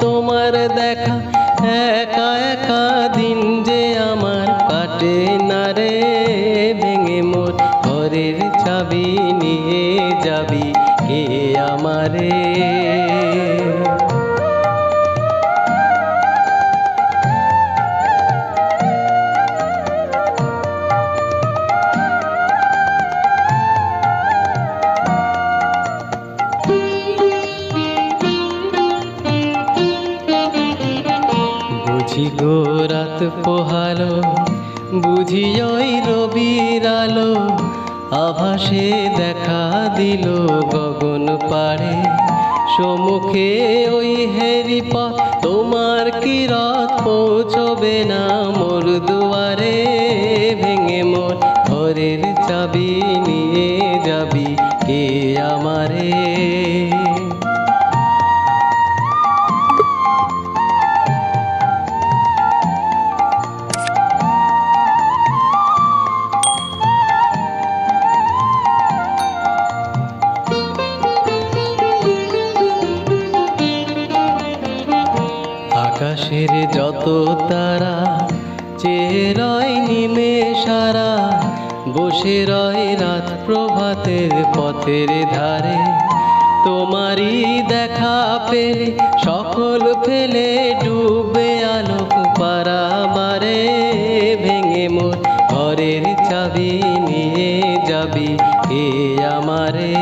তোমার দেখা, একা একা দিন যে আমার কাটে না রে। ভেঙে মোর ঘরের চাবি নিয়ে যাবি কে আমারে? বুঝি গো রাত পোহালো, বুঝি ওই রবির আলো, আভাসে দেখা দিল গগন পাড়ে। সম্মুখে ওই হেরি পথ, তোমার কি রথ পৌঁছবে না মোর দুয়ারে? ভেঙে মোর ঘরের চাবি নিয়ে যাবি কে আমারে? আকাশের যত তারা চেয়ে রয় নিমেষারা, বসে রয় রাত প্রভাতের পথের ধারে। তোমারই দেখা পেলে সকল ফেলে ডুবে আলোক পারাবারে। ভেঙে মোর ঘরের চাবি নিয়ে যাবি কে আমারে?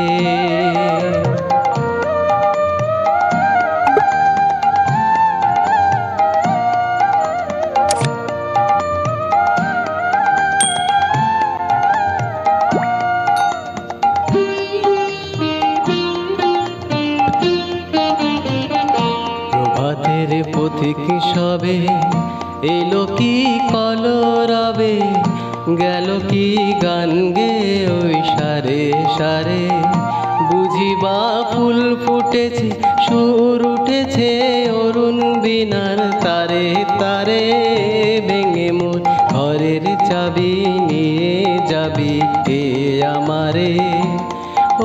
প্রভাতের পথিক সবে এলো কি কলরবে, গেল কি গান গে ওই সারে সারে। বুঝিবা ফুল ফুটেছে, সুর উঠেছে অরুণ বীণার তারে তারে। ভেঙে মোর ঘরের চাবি নিয়ে যাবি কে আমারে?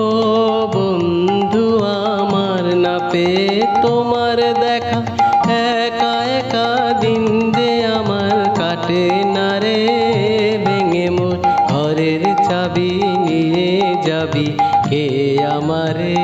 ও বন্ধু আমার, না পেয়ে তোমার দেখা, একা একা দিন যে আমার কাটে না রে। ভেঙে মোর ঘরের চাবি নিয়ে যাবি কে আমারে?